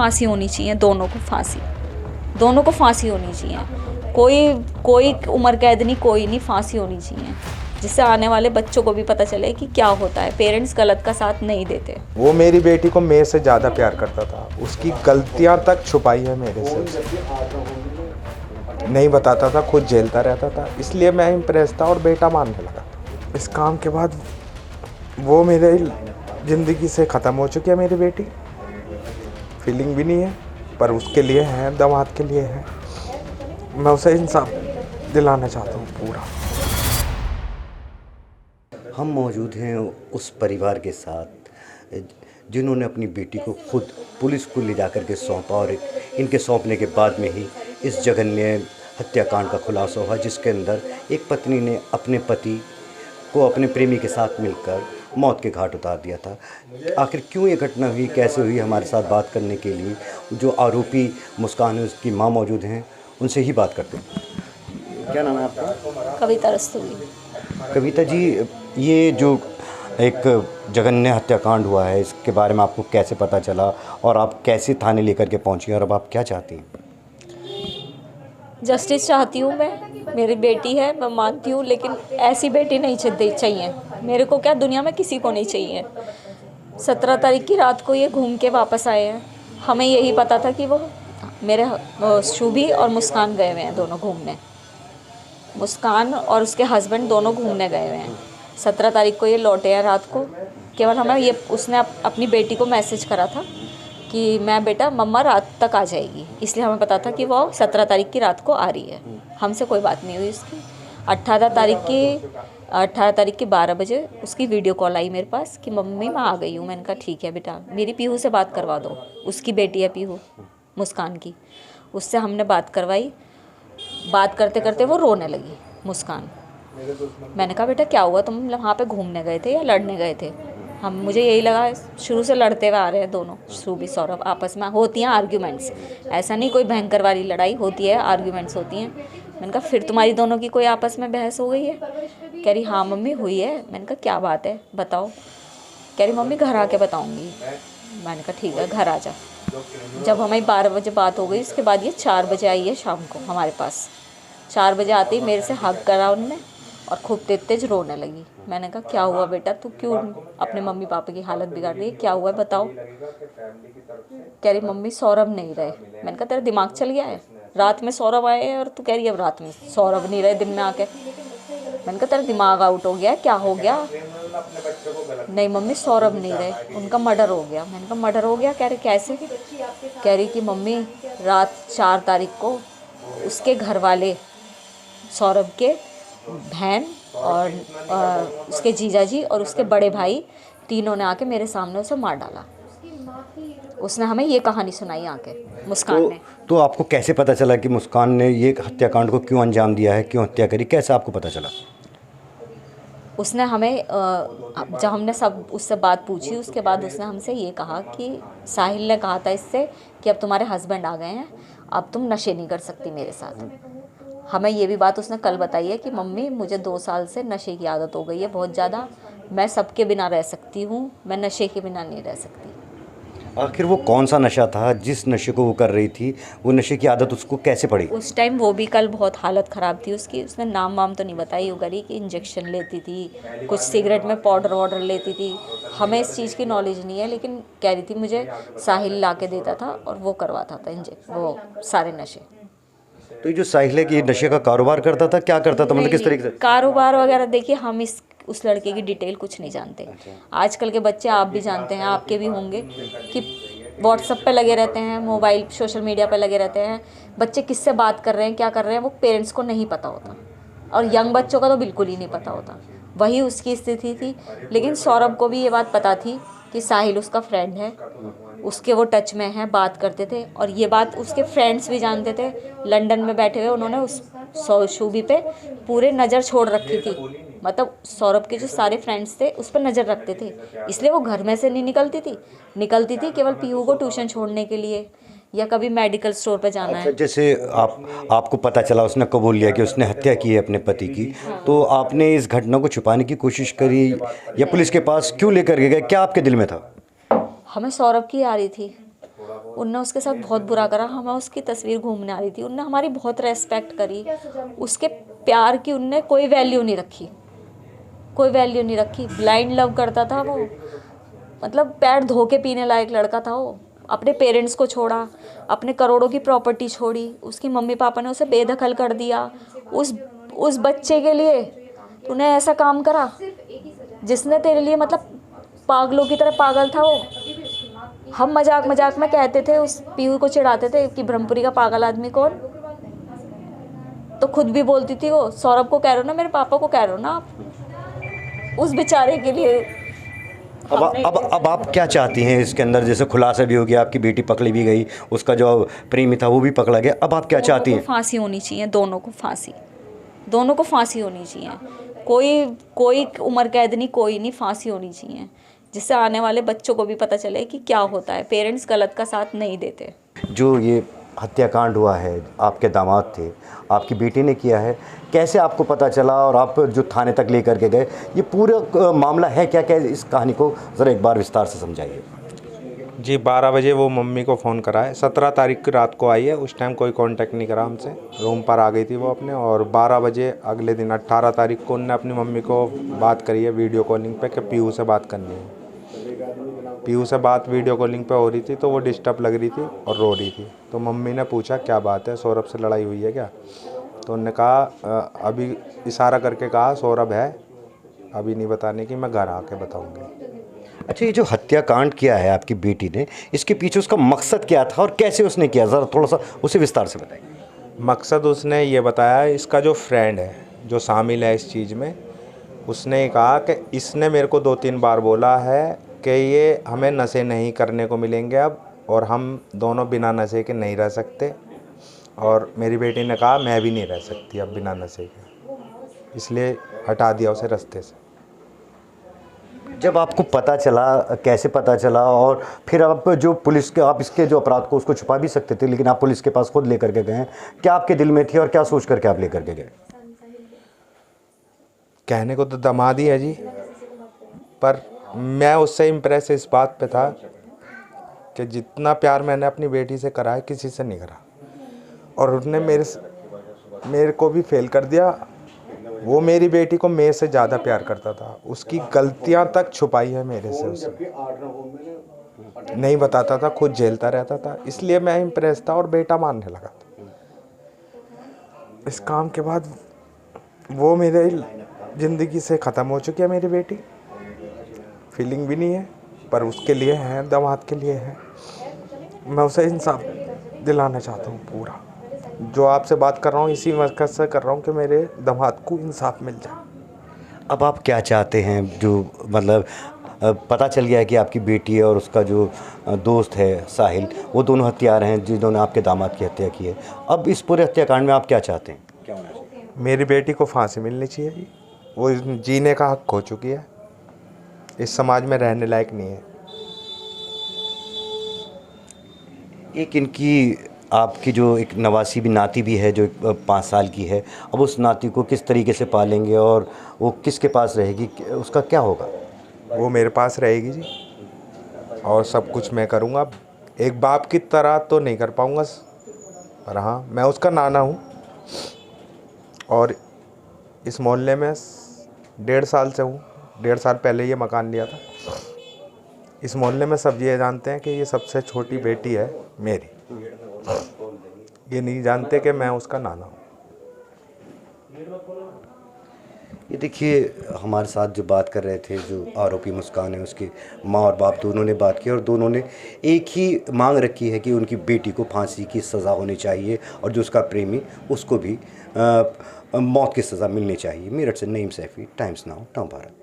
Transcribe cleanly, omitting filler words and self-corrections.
फांसी होनी चाहिए, दोनों को फांसी, दोनों को फांसी होनी चाहिए। कोई उम्र कैद नहीं, कोई नहीं, फांसी होनी चाहिए, जिससे आने वाले बच्चों को भी पता चले कि क्या होता है, पेरेंट्स गलत का साथ नहीं देते। वो मेरी बेटी को मेरे से ज़्यादा प्यार करता था, उसकी गलतियां तक छुपाई है मेरे से, नहीं बताता था, खुद झेलता रहता था, इसलिए मैं इम्प्रेस था और बेटा मानने लगा। इस काम के बाद वो मेरे ज़िंदगी से ख़त्म हो चुकी है मेरी बेटी। फीलिंग भी नहीं है, पर उसके लिए है, दामाद के लिए है। मैं उसे इंसाफ दिलाना चाहता हूँ पूरा। हम मौजूद हैं उस परिवार के साथ जिन्होंने अपनी बेटी को खुद पुलिस को ले जाकर के सौंपा और इनके सौंपने के बाद में ही इस जघन्य हत्याकांड का खुलासा हुआ, जिसके अंदर एक पत्नी ने अपने पति को अपने प्रेमी के साथ मिलकर मौत के घाट उतार दिया था। आखिर क्यों ये घटना हुई, कैसे हुई, हमारे साथ बात करने के लिए जो आरोपी मुस्कान है उसकी माँ मौजूद हैं, उनसे ही बात करते हैं। क्या नाम है आपका? कविता रस्तोगी। कविता जी, ये जो एक जघन्य हत्याकांड हुआ है, इसके बारे में आपको कैसे पता चला और आप कैसे थाने लेकर के पहुंची और अब आप क्या चाहती हैं? जस्टिस चाहती हूँ मैं, मेरी बेटी है, मैं मानती हूँ, लेकिन ऐसी बेटी नहीं चाहिए मेरे को। क्या दुनिया में किसी को नहीं चाहिए। 17 तारीख की रात को ये घूम के वापस आए हैं। हमें यही पता था कि वो मेरे शुभी और मुस्कान गए हुए हैं, दोनों घूमने। मुस्कान और उसके हस्बैंड दोनों घूमने गए हुए हैं। 17 तारीख को ये लौटे हैं रात को। केवल हमें ये उसने अपनी बेटी को मैसेज करा था कि मैं बेटा मम्मा रात तक आ जाएगी, इसलिए हमें पता था कि वो 17 तारीख की रात को आ रही है। हमसे कोई बात नहीं हुई उसकी। 18 तारीख की 12 बजे उसकी वीडियो कॉल आई मेरे पास कि मम्मी मैं आ गई हूँ। मैंने कहा ठीक है बेटा, मेरी पीहू से बात करवा दो, उसकी बेटी है पीहू मुस्कान की, उससे हमने बात करवाई। बात करते करते वो रोने लगी मुस्कान। मैंने कहा बेटा क्या हुआ, तुम वहाँ पे घूमने गए थे या लड़ने गए थे? मुझे यही लगा, शुरू से लड़ते हुए आ रहे हैं दोनों, श्रुभी सौरभ आपस में। होती हैं आर्ग्यूमेंट्स, ऐसा नहीं कोई भयंकर वाली लड़ाई होती है, आर्ग्यूमेंट्स होती हैं। मैंने कहा फिर तुम्हारी दोनों की कोई आपस में बहस हो गई है? कह रही हाँ मम्मी हुई है। मैंने कहा क्या बात है बताओ? कह रही मम्मी घर आके बताऊँगी। मैंने कहा ठीक है घर आ जा। जब हमारी 12 बजे बात हो गई, उसके बाद ये 4 बजे आई है शाम को हमारे पास। 4 बजे आते ही मेरे से हग करा उनने और खूब तेज रोने लगी। मैंने कहा क्या हुआ बेटा, तू क्यों अपने मम्मी पापा की हालत बिगाड़ रही है, क्या हुआ है बताओ? कह रही मम्मी सौरभ नहीं रहे। मैंने कहा तेरा दिमाग चल गया है, रात में सौरभ आए हैं और तू कह रही है अब रात में सौरभ नहीं रहे, दिन में आके। मैंने कहा तेरा दिमाग आउट हो गया, क्या हो गया? नहीं मम्मी सौरभ नहीं रहे, उनका मर्डर हो गया। मैंने कहा मर्डर हो गया? कह रही कैसे? कह रही कि मम्मी रात 4 तारीख को उसके घर वाले सौरभ के बहन और उसके जीजाजी और उसके बड़े भाई तीनों ने आके मेरे सामने उसे मार डाला। उसने हमें ये कहानी सुनाई आके मुस्कान ने। तो आपको कैसे पता चला कि मुस्कान ने ये हत्याकांड को क्यों अंजाम दिया है, क्यों हत्या करी, कैसे आपको पता चला? उसने हमें जब हमने सब उससे बात पूछी, उसके बाद उसने हमसे ये कहा कि साहिल ने कहा था इससे कि अब तुम्हारे हस्बैंड आ गए हैं, अब तुम नशे नहीं कर सकती मेरे साथ। हमें ये भी बात उसने कल बताई है कि मम्मी मुझे 2 साल से नशे की आदत हो गई है बहुत ज़्यादा, मैं सबके बिना रह सकती हूँ, मैं नशे के बिना नहीं रह सकती। आखिर वो कौन सा नशा था जिस नशे को वो कर रही थी, वो नशे की आदत उसको कैसे पड़ी? उस टाइम वो भी कल बहुत हालत ख़राब थी उसकी। उसने नाम वाम तो नहीं बताई, वो करी कि इंजेक्शन लेती थी, कुछ सिगरेट में पाउडर वाउडर लेती थी। हमें इस चीज़ की नॉलेज नहीं है, लेकिन कह रही थी मुझे साहिल ला के देता था और वो करवाता था वो सारे नशे। तो ये जो साहिल है कि नशे का कारोबार करता था, क्या करता था, मतलब किस तरीके से? कारोबार वगैरह देखिए हम उस लड़के की डिटेल कुछ नहीं जानते। आजकल के बच्चे आप भी जानते हैं, आपके भी होंगे, कि व्हाट्सएप पे लगे रहते हैं, मोबाइल सोशल मीडिया पे लगे रहते हैं। बच्चे किससे बात कर रहे हैं, क्या कर रहे हैं, वो पेरेंट्स को नहीं पता होता, और यंग बच्चों का तो बिल्कुल ही नहीं पता होता। वही उसकी स्थिति थी। लेकिन सौरभ को भी ये बात पता थी कि साहिल उसका फ्रेंड है, उसके वो टच में है, बात करते थे, और ये बात उसके फ्रेंड्स भी जानते थे। लंदन में बैठे हुए उन्होंने उस शुभी पे पूरे नज़र छोड़ रखी थी, मतलब सौरभ के जो सारे फ्रेंड्स थे उस पर नज़र रखते थे, इसलिए वो घर में से नहीं निकलती थी केवल पीहू को ट्यूशन छोड़ने के लिए या कभी मेडिकल स्टोर पे जाना है। जैसे आपको पता चला, उसने कबूल लिया कि उसने हत्या की है अपने पति की, तो आपने इस घटना को छुपाने की कोशिश करी या पुलिस के पास क्यों लेकर गए, क्या आपके दिल में था? हमें सौरभ की आ रही थी, उनने उसके साथ बहुत बुरा करा। हमें उसकी तस्वीर घूमने आ रही थी, उनने हमारी बहुत रेस्पेक्ट करी, उसके प्यार की उनने कोई वैल्यू नहीं रखी, कोई वैल्यू नहीं रखी। ब्लाइंड लव करता था वो, मतलब पैर धो के पीने लायक लड़का था वो। अपने पेरेंट्स को छोड़ा, अपने करोड़ों की प्रॉपर्टी छोड़ी, उसकी मम्मी पापा ने उसे बेदखल कर दिया। उस बच्चे के लिए तूने ऐसा काम करा जिसने तेरे लिए, मतलब पागलों की तरह पागल था वो। हम मजाक मजाक में कहते थे, उस पीयू को चिढ़ाते थे कि ब्रह्मपुरी का पागल आदमी कौन, तो खुद भी बोलती थी वो, सौरभ को कह रहे हो ना, मेरे पापा को कह रहे हो ना आप। उस बेचारे के लिए अब आप क्या चाहती हैं इसके अंदर? जैसे खुलासा भी हो गया, आपकी बेटी पकड़ी भी गई, उसका जो प्रेमी था वो भी पकड़ा गया, अब आप क्या चाहती हैं? फांसी होनी चाहिए, दोनों को फांसी, दोनों को फांसी होनी चाहिए। कोई उम्र कैद नहीं, कोई नहीं, फांसी होनी चाहिए, जिससे आने वाले बच्चों को भी पता चले कि क्या होता है। पेरेंट्स गलत का साथ नहीं देते। जो ये हत्याकांड हुआ है, आपके दामाद थे, आपकी बेटी ने किया है, कैसे आपको पता चला और आप जो थाने तक लेकर के गए, ये पूरा मामला है क्या? क्या इस कहानी को ज़रा एक बार विस्तार से समझाइए। जी 12 बजे वो मम्मी को फ़ोन करा है, 17 तारीख की रात को आई है। उस टाइम कोई कांटेक्ट नहीं करा हमसे, रूम पर आ गई थी वो अपने। और 12 बजे अगले दिन 18 तारीख को उनने अपनी मम्मी को बात करी है वीडियो कॉलिंग पे कि पीयू से बात करनी है। पीयू से बात वीडियो कॉलिंग पे हो रही थी, तो वो डिस्टर्ब लग रही थी और रो रही थी। तो मम्मी ने पूछा क्या बात है, सौरभ से लड़ाई हुई है क्या? तो उन्होंने कहा अभी इशारा करके कहा सौरभ है, अभी नहीं बताने की, मैं घर आके बताऊँगी। अच्छा, ये जो हत्याकांड किया है आपकी बेटी ने, इसके पीछे उसका मकसद क्या था और कैसे उसने किया, ज़रा थोड़ा सा उसे विस्तार से बताइए। मकसद उसने ये बताया, इसका जो फ्रेंड है जो शामिल है इस चीज़ में, उसने कहा कि इसने मेरे को 2-3 बार बोला है कि ये हमें नशे नहीं करने को मिलेंगे अब, और हम दोनों बिना नशे के नहीं रह सकते। और मेरी बेटी ने कहा मैं भी नहीं रह सकती अब बिना नशे के, इसलिए हटा दिया उसे रास्ते से। जब आपको पता चला, कैसे पता चला? और फिर आप जो पुलिस के, आप इसके जो अपराध को उसको छुपा भी सकते थे, लेकिन आप पुलिस के पास खुद लेकर के गए, क्या आपके दिल में थी और क्या सोच करके आप लेकर के गए? कहने को तो दामाद ही है जी, पर मैं उससे इम्प्रेस इस बात पे था कि जितना प्यार मैंने अपनी बेटी से करा है किसी से नहीं करा। और उसने मेरे को भी फेल कर दिया। वो मेरी बेटी को मेरे से ज़्यादा प्यार करता था, उसकी गलतियां तक छुपाई है मेरे से, उसे नहीं बताता था, खुद झेलता रहता था। इसलिए मैं इम्प्रेस था और बेटा मानने लगा था। इस काम के बाद वो मेरे ज़िंदगी से ख़त्म हो चुकी है मेरी बेटी। फीलिंग भी नहीं है, पर उसके लिए है, दामाद के लिए है। मैं उसे इंसाफ दिलाना चाहता हूँ पूरा। जो आपसे बात कर रहा हूँ इसी मकसद से कर रहा हूँ कि मेरे दामाद को इंसाफ मिल जाए। अब आप क्या चाहते हैं? जो मतलब पता चल गया है कि आपकी बेटी है और उसका जो दोस्त है साहिल, वो दोनों हत्यार हैं जिन्होंने आपके दामाद की हत्या की है। अब इस पूरे हत्याकांड में आप क्या चाहते हैं? क्या होना चाहिए? मेरी बेटी को फांसी मिलनी चाहिए जी। वो जीने का हक खो चुकी है, इस समाज में रहने लायक नहीं है। एक इनकी, आपकी जो एक नवासी भी नाती भी है जो 5 साल की है, अब उस नाती को किस तरीके से पालेंगे और वो किसके पास रहेगी, उसका क्या होगा? वो मेरे पास रहेगी जी, और सब कुछ मैं करूँगा। एक बाप की तरह तो नहीं कर पाऊँगा, पर हाँ मैं उसका नाना हूँ। और इस मोहल्ले में 1.5 साल से हूँ, 1.5 साल पहले ये मकान लिया था। इस मोहल्ले में सब ये जानते हैं कि ये सबसे छोटी बेटी है मेरी, ये नहीं जानते कि मैं उसका नाना हूँ। ये देखिए, हमारे साथ जो बात कर रहे थे, जो आरोपी मुस्कान है, उसके माँ और बाप दोनों ने बात की और दोनों ने एक ही मांग रखी है कि उनकी बेटी को फांसी की सज़ा होनी चाहिए और जो उसका प्रेमी उसको भी मौत की सज़ा मिलनी चाहिए। मेरठ से Naeem Saifi, times now, town Bharat.